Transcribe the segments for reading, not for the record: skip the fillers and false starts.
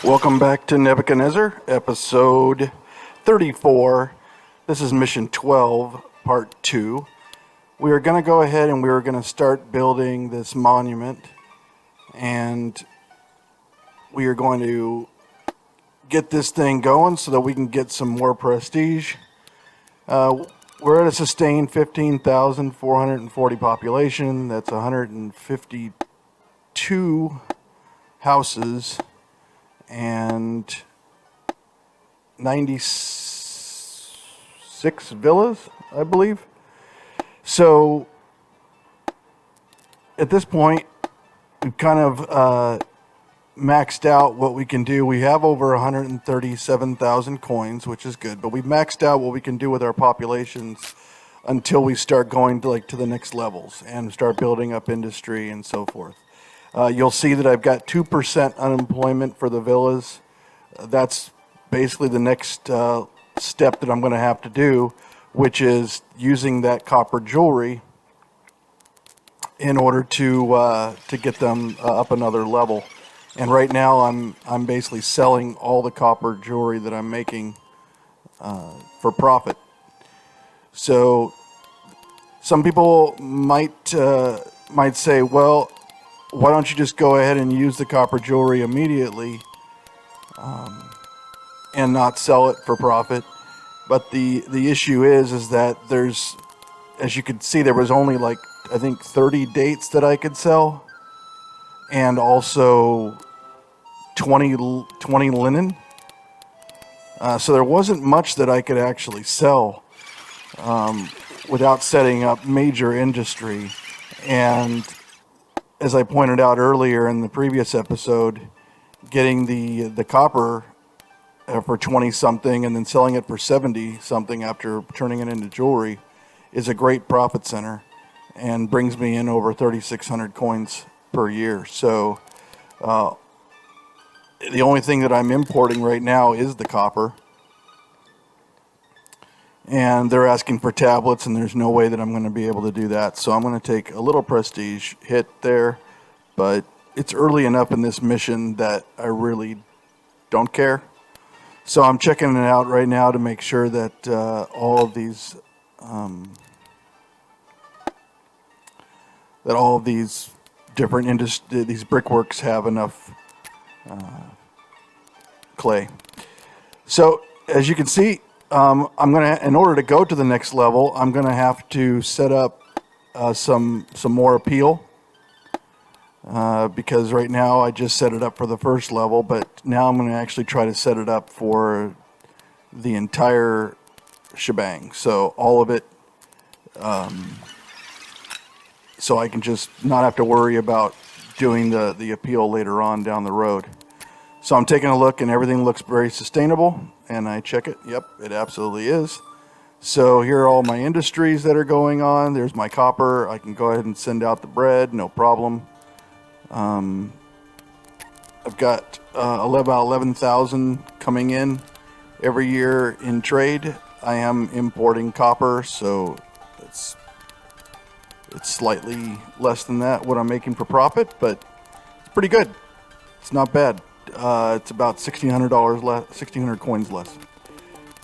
Welcome back to Nebuchadnezzar, episode 34. This is mission 12, part 2. We are going to go ahead and we are going to start building this monument, and we are going to get this thing going so that we can get some more prestige. We're at a sustained 15,440 population. That's 152 houses and 96 villas, I believe. So at this point, we've kind of maxed out what we can do. We have over 137,000 coins, which is good, but we've maxed out what we can do with our populations until we start going to the next levels and start building up industry and so forth. You'll see that I've got 2% unemployment for the villas. That's basically the next step that I'm going to have to do, which is using that copper jewelry in order to get them up another level. And right now I'm basically selling all the copper jewelry that I'm making for profit. So some people might say, well, why don't you just go ahead and use the copper jewelry immediately and not sell it for profit? But the issue is that there's, as you can see, there was only I think 30 dates that I could sell, and also 20 linen. So there wasn't much that I could actually sell without setting up major industry. And as I pointed out earlier in the previous episode, getting the copper for 20 something and then selling it for 70 something after turning it into jewelry is a great profit center and brings me in over 3,600 coins per year. So the only thing that I'm importing right now is the copper, and they're asking for tablets, and there's no way that I'm going to be able to do that. So I'm going to take a little prestige hit there, but it's early enough in this mission that I really don't care. So I'm checking it out right now to make sure that all of these different these brickworks have enough clay. So as you can see, I'm gonna, in order to go to the next level, I'm gonna have to set up some more appeal, because right now I just set it up for the first level, but now I'm gonna actually try to set it up for the entire shebang, so all of it, so I can just not have to worry about doing the appeal later on down the road. So I'm taking a look, and everything looks very sustainable, and I check it. Yep, it absolutely is. So here are all my industries that are going on. There's my copper. I can go ahead and send out the bread, no problem. I've got about 11,000 coming in every year in trade. I am importing copper, so it's slightly less than that, what I'm making for profit, but it's pretty good. It's not bad. It's about $1,600 less, 1,600 coins less.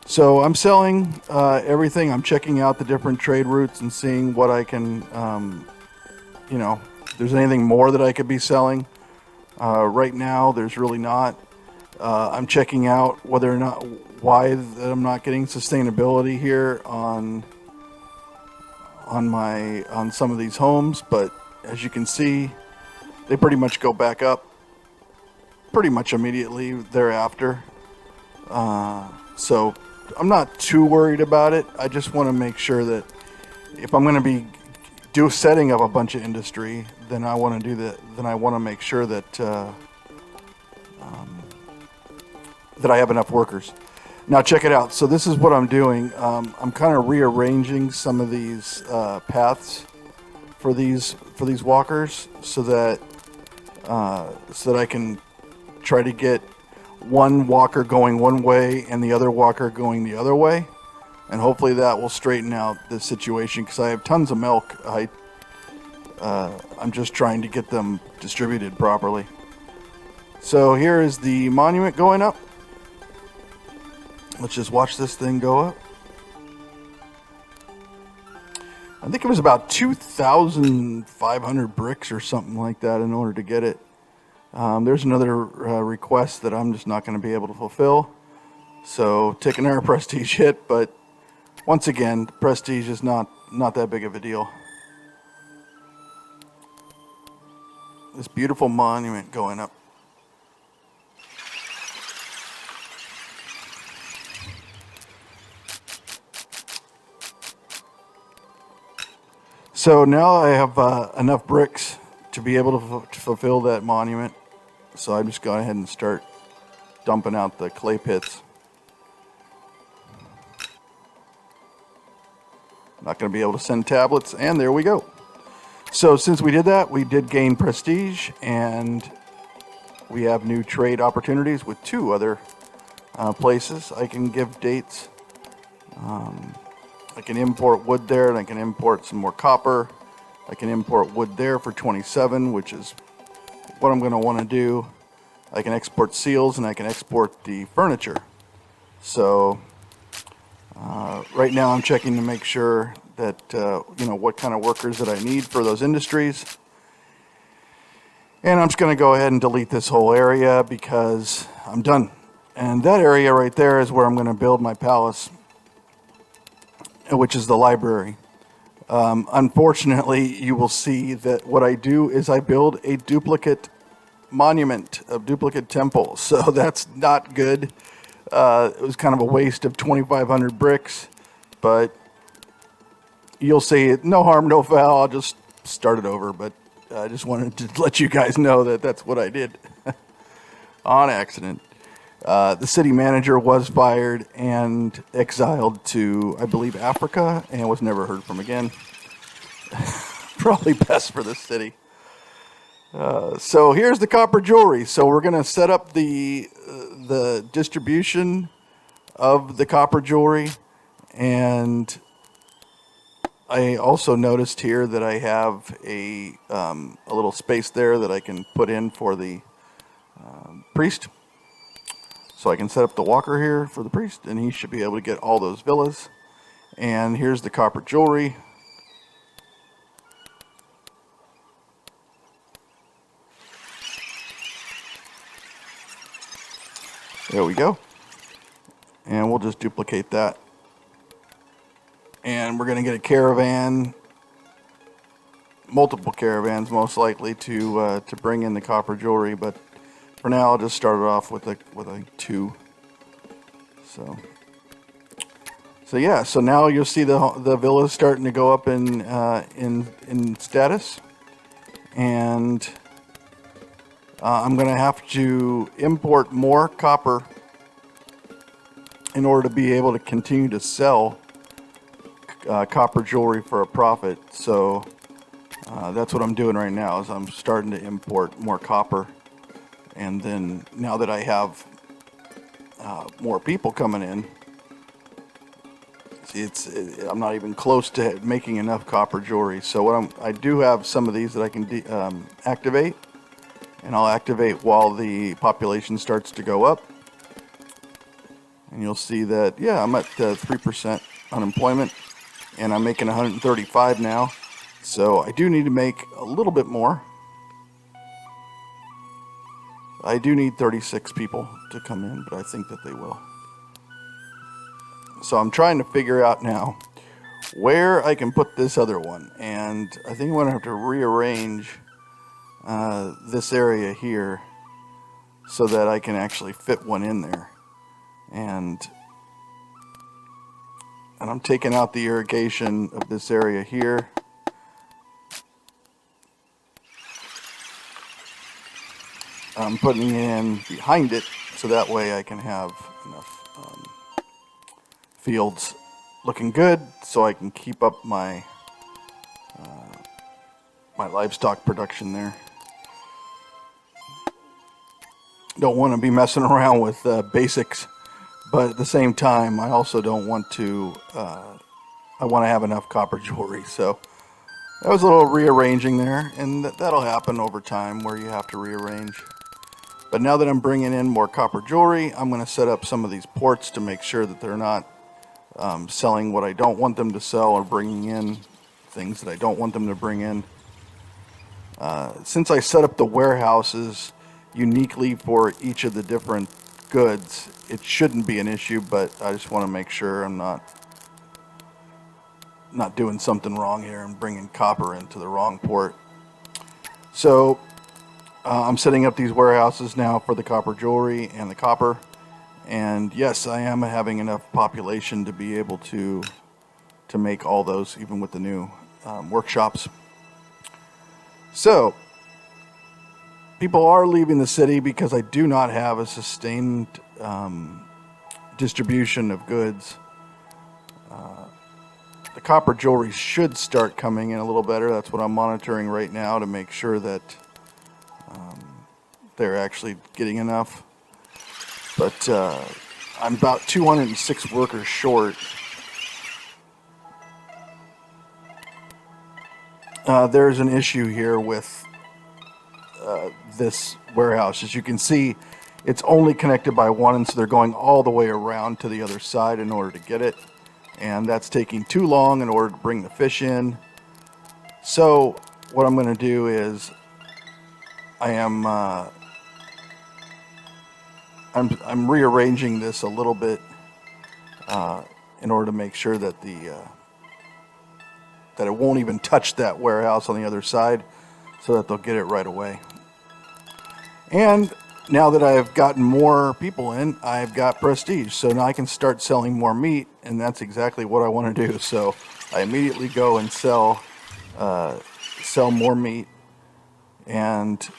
So I'm selling everything. I'm checking out the different trade routes and seeing what I can, if there's anything more that I could be selling. Right now, there's really not. I'm checking out whether or not, why that I'm not getting sustainability here on some of these homes, but as you can see, they pretty much go back up pretty much immediately thereafter. So I'm not too worried about it. I just want to make sure that if I'm going to be setting up a bunch of industry, then I want to do that. Then I want to make sure that that I have enough workers. Now check it out. So this is what I'm doing. I'm kind of rearranging some of these paths for these walkers so that I can try to get one walker going one way and the other walker going the other way, and hopefully that will straighten out the situation, because I have tons of milk. I'm just trying to get them distributed properly. So here is the monument going up. Let's just watch this thing go up. I think it was about 2,500 bricks or something like that in order to get it. There's another request that I'm just not going to be able to fulfill. So taking our prestige hit, but once again, prestige is not that big of a deal. This beautiful monument going up. So now I have enough bricks to be able to fulfill that monument. So I'm just going ahead and start dumping out the clay pits. Not going to be able to send tablets, and there we go. So since we did that, we did gain prestige, and we have new trade opportunities with 2 other places. I can give dates. I can import wood there, and I can import some more copper. I can import wood there for 27, which is what I'm going to want to do. I can export seals, and I can export the furniture. So right now I'm checking to make sure that, what kind of workers that I need for those industries. And I'm just going to go ahead and delete this whole area because I'm done. And that area right there is where I'm going to build my palace, which is the library. Unfortunately, you will see that what I do is I build a duplicate monument, a duplicate temple. So that's not good. It was kind of a waste of 2,500 bricks, but you'll see no harm, no foul. I'll just start it over, but I just wanted to let you guys know that that's what I did on accident. The city manager was fired and exiled to, I believe, Africa, and was never heard from again. Probably best for the city. So here's the copper jewelry. So we're going to set up the distribution of the copper jewelry, and I also noticed here that I have a little space there that I can put in for the priest. So I can set up the walker here for the priest, and he should be able to get all those villas. And here's the copper jewelry. There we go. And we'll just duplicate that. And we're going to get a caravan, multiple caravans most likely, to bring in the copper jewelry. But for now, I'll just start it off with a 2. So yeah. So now you'll see the villas starting to go up in status, and I'm going to have to import more copper in order to be able to continue to sell copper jewelry for a profit. So that's what I'm doing right now, is I'm starting to import more copper. And then now that I have more people coming in, I'm not even close to making enough copper jewelry. So I do have some of these that I can activate, and I'll activate while the population starts to go up. And you'll see that, yeah, I'm at 3% unemployment, and I'm making 135 now. So I do need to make a little bit more. I do need 36 people to come in, but I think that they will. So I'm trying to figure out now where I can put this other one. And I think I'm going to have to rearrange this area here so that I can actually fit one in there. And I'm taking out the irrigation of this area here. I'm putting it in behind it, so that way I can have enough fields looking good, so I can keep up my my livestock production there. Don't want to be messing around with basics, but at the same time, I also don't want to. I want to have enough copper jewelry, so that was a little rearranging there, and that'll happen over time where you have to rearrange. But now that I'm bringing in more copper jewelry, I'm going to set up some of these ports to make sure that they're not selling what I don't want them to sell or bringing in things that I don't want them to bring in. Since I set up the warehouses uniquely for each of the different goods, it shouldn't be an issue, but I just want to make sure I'm not doing something wrong here and bringing copper into the wrong port. So I'm setting up these warehouses now for the copper jewelry and the copper. And yes, I am having enough population to be able to make all those, even with the new workshops. So people are leaving the city because I do not have a sustained distribution of goods. The copper jewelry should start coming in a little better. That's what I'm monitoring right now to make sure that they're actually getting enough. But I'm about 206 workers short. There's an issue here with this warehouse. As you can see, it's only connected by one, and so they're going all the way around to the other side in order to get it. And that's taking too long in order to bring the fish in. So what I'm going to do is I'm rearranging this a little bit in order to make sure that that it won't even touch that warehouse on the other side, so that they'll get it right away. And now that I've gotten more people in, I've got prestige, so now I can start selling more meat, and that's exactly what I want to do. So I immediately go and sell more meat, and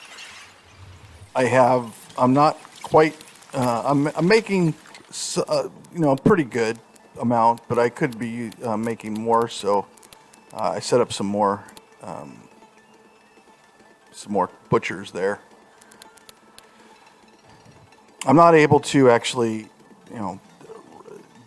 I'm not quite. I'm making a pretty good amount, but I could be making more. So I set up some more butchers there. I'm not able to actually,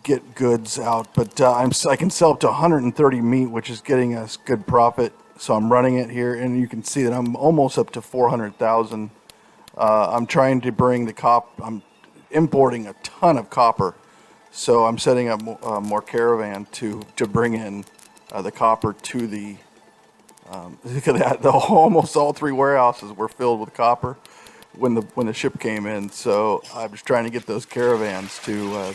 get goods out, but I can sell up to 130 meat, which is getting us good profit. So I'm running it here, and you can see that I'm almost up to 400,000. I'm trying to bring I'm importing a ton of copper, so I'm setting up more caravan to bring in the copper to the. Look at that! Almost all three warehouses were filled with copper when the ship came in. So I'm just trying to get those caravans to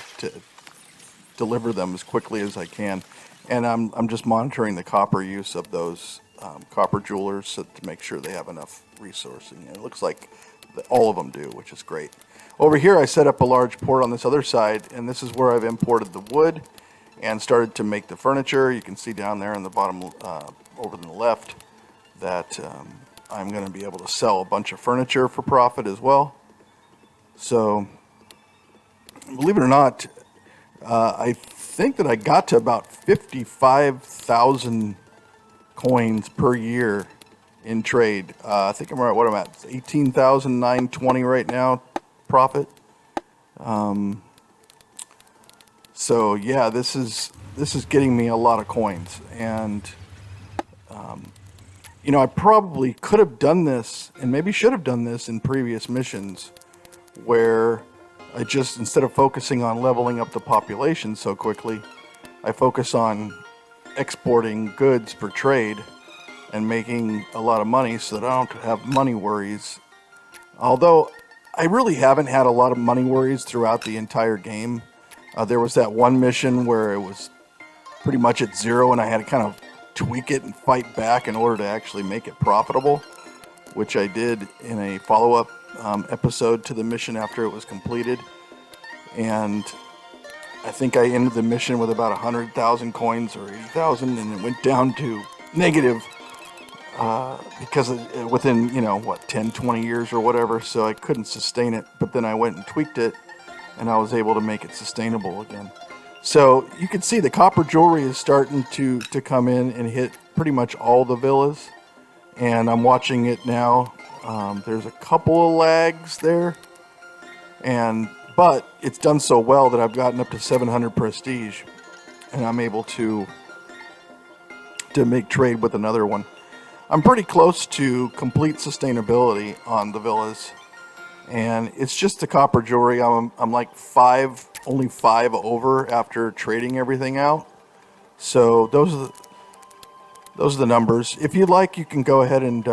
deliver them as quickly as I can, and I'm just monitoring the copper use of those copper jewelers to make sure they have enough resourcing. And it looks like all of them do, which is great. Over here, I set up a large port on this other side, and this is where I've imported the wood and started to make the furniture. You can see down there in the bottom over to the left that I'm going to be able to sell a bunch of furniture for profit as well. So, believe it or not, I think that I got to about 55,000 coins per year in trade. I think I'm right. What I'm at, 18,920 right now, profit. So yeah, this is getting me a lot of coins, and I probably could have done this, and maybe should have done this in previous missions, where I just, instead of focusing on leveling up the population so quickly, I focus on exporting goods for trade and making a lot of money so that I don't have money worries. Although I really haven't had a lot of money worries throughout the entire game. There was that one mission where it was pretty much at zero, and I had to kind of tweak it and fight back in order to actually make it profitable, which I did in a follow-up episode to the mission after it was completed. And I think I ended the mission with about 100,000 coins or 80,000, and it went down to negative because within 10, 20 years or whatever, so I couldn't sustain it. But then I went and tweaked it, and I was able to make it sustainable again. So you can see the copper jewelry is starting to come in and hit pretty much all the villas, and I'm watching it now. There's a couple of lags there, but it's done so well that I've gotten up to 700 prestige, and I'm able to make trade with another one. I'm pretty close to complete sustainability on the villas. And it's just the copper jewelry. I'm like only five over after trading everything out. So those are the numbers. If you'd like, you can go ahead and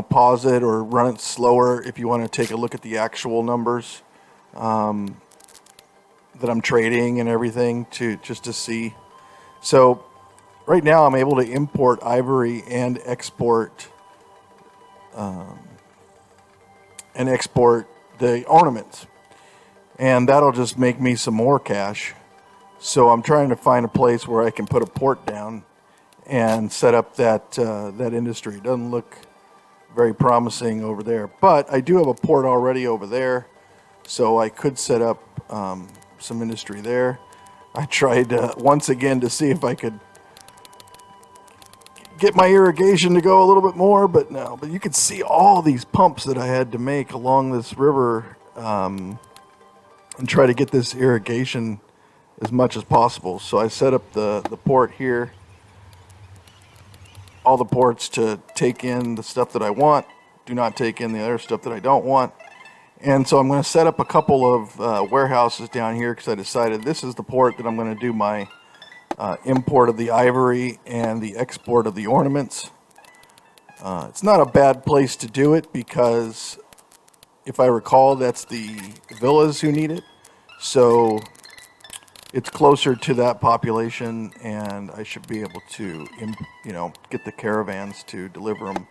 pause it or run it slower if you want to take a look at the actual numbers that I'm trading and everything just to see. So right now I'm able to import ivory and export the ornaments, and that'll just make me some more cash. So I'm trying to find a place where I can put a port down and set up that industry. It doesn't look very promising over there, but I do have a port already over there, so I could set up some industry there. I tried once again to see if I could get my irrigation to go a little bit more, but no. But you could see all these pumps that I had to make along this river and try to get this irrigation as much as possible. So I set up the port here, all the ports to take in the stuff that I want, do not take in the other stuff that I don't want. And so I'm going to set up a couple of warehouses down here because I decided this is the port that I'm going to do my import of the ivory and the export of the ornaments. It's not a bad place to do it because, if I recall, that's the villas who need it. So it's closer to that population, and I should be able to, get the caravans to deliver them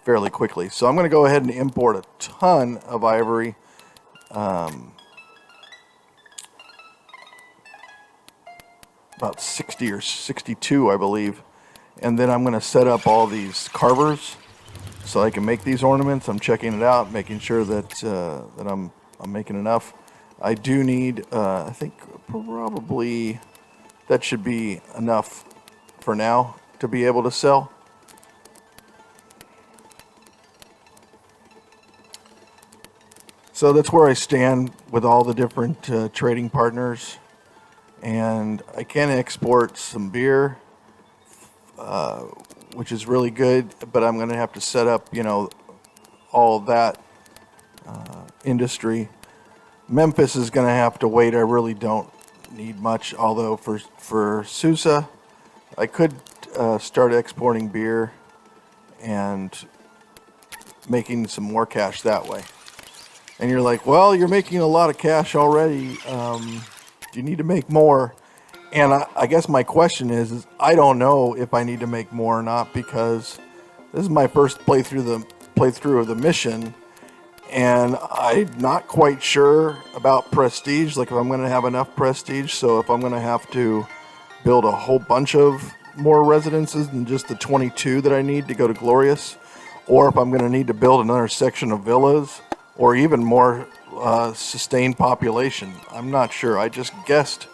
fairly quickly. So I'm going to go ahead and import a ton of ivory. About 60 or 62, I believe. And then I'm going to set up all these carvers so I can make these ornaments. I'm checking it out, making sure that I'm making enough. I do need, I think probably that should be enough for now to be able to sell. So that's where I stand with all the different trading partners. And I can export some beer, which is really good, but I'm going to have to set up, all of that industry. Memphis is going to have to wait. I really don't need much, although for Susa, I could start exporting beer and making some more cash that way. And you're like, well, you're making a lot of cash already. You need to make more. And I guess my question is I don't know if I need to make more or not, because this is my first playthrough of the mission, and I'm not quite sure about prestige, like if I'm going to have enough prestige. So if I'm going to have to build a whole bunch of more residences than just the 22 that I need to go to Glorious, or if I'm going to need to build another section of villas, or even more sustained population. I'm not sure. I just guessed.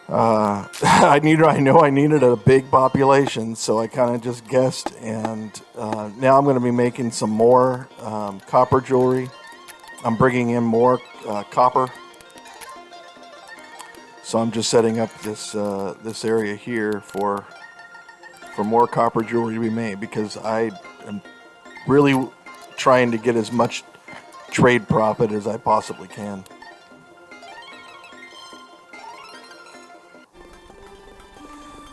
I know I needed a big population, so I kind of just guessed. And now I'm going to be making some more copper jewelry. I'm bringing in more copper. So I'm just setting up this area here for more copper jewelry to be made, because I am really trying to get as much trade profit as I possibly can.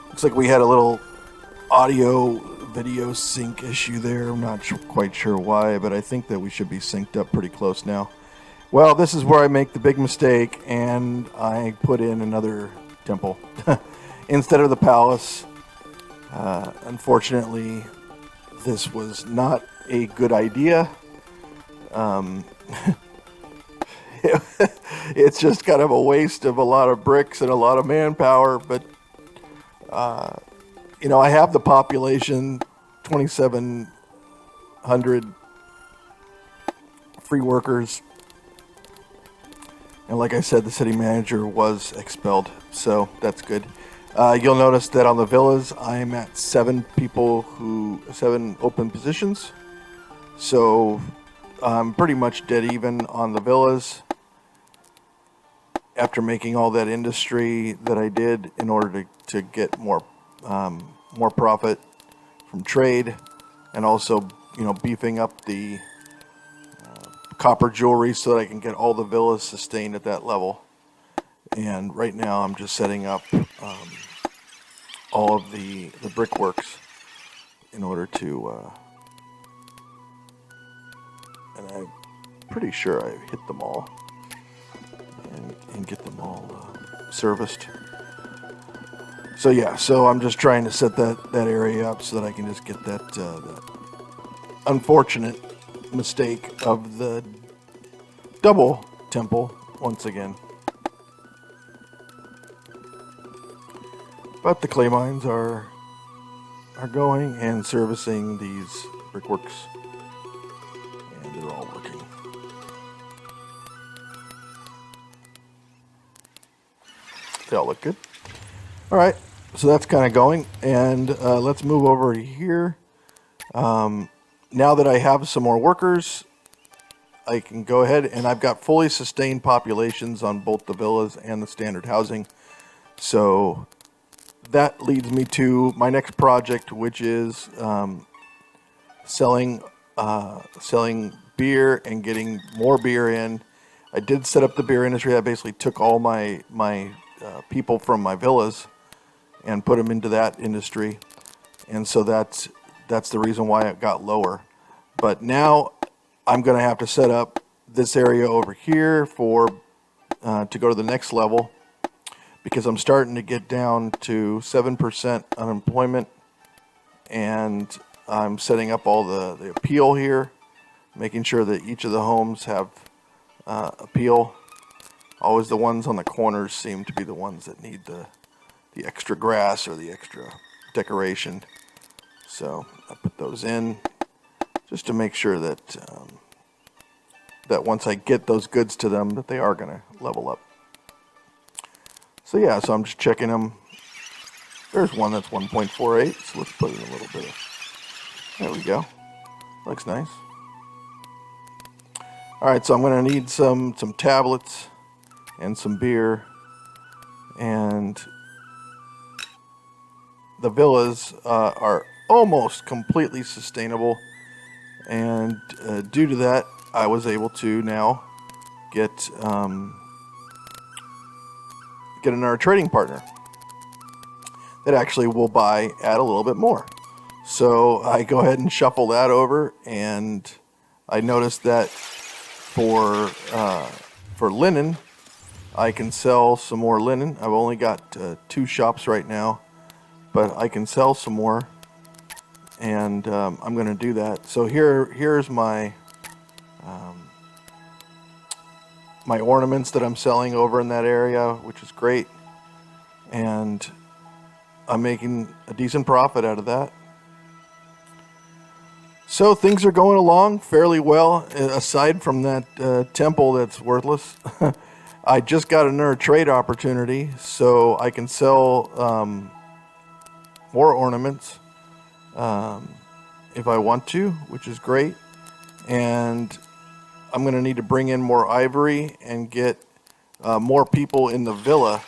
Looks like we had a little audio video sync issue there. I'm not quite sure why, but I think that we should be synced up pretty close now. Well, this is where I make the big mistake, and I put in another temple instead of the palace. Unfortunately, this was not a good idea. It's just kind of a waste of a lot of bricks and a lot of manpower, but I have the population, 2,700 free workers, and like I said, the city manager was expelled, so that's good. You'll notice that on the villas, I'm at 7 open positions. So I'm pretty much dead even on the villas after making all that industry that I did in order to get more profit from trade, and also beefing up the copper jewelry so that I can get all the villas sustained at that level. And right now I'm just setting up all of the brickworks in order to, and I'm pretty sure I hit them all and get them all serviced. So yeah, so I'm just trying to set that area up so that I can just get that unfortunate mistake of the double temple once again. But the clay mines are going and servicing these brickworks, and they're all working. They all look good. All right, so that's kind of going, and let's move over here. Now that I have some more workers, I can go ahead, and I've got fully sustained populations on both the villas and the standard housing. So that leads me to my next project, which is selling beer and getting more beer in. I did set up the beer industry. I basically took all my people from my villas and put them into that industry, and so that's the reason why it got lower. But now I'm going to have to set up this area over here for to go to the next level, because I'm starting to get down to 7% unemployment, and I'm setting up all the appeal here, making sure that each of the homes have appeal. Always the ones on the corners seem to be the ones that need the extra grass or the extra decoration. So I put those in just to make sure that that once I get those goods to them, that they are going to level up. So yeah, so I'm just checking them. There's one that's 1.48, so let's put in a little bit of, there we go. Looks nice. All right, so I'm going to need some tablets and some beer, and the villas are almost completely sustainable, and due to that, I was able to now get another trading partner that actually will add a little bit more. So I go ahead and shuffle that over, and I noticed that for linen, I can sell some more linen. I've only got 2 shops right now, but I can sell some more, and I'm going to do that. So here's my my ornaments that I'm selling over in that area, which is great, and I'm making a decent profit out of that. So things are going along fairly well, aside from that temple that's worthless. I just got another trade opportunity, so I can sell more ornaments if I want to, which is great. And I'm going to need to bring in more ivory and get more people in the villa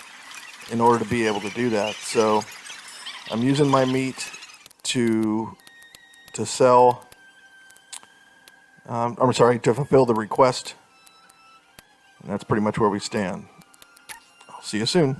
in order to be able to do that. So I'm using my meat to sell. I'm sorry, to fulfill the request. And that's pretty much where we stand. I'll see you soon.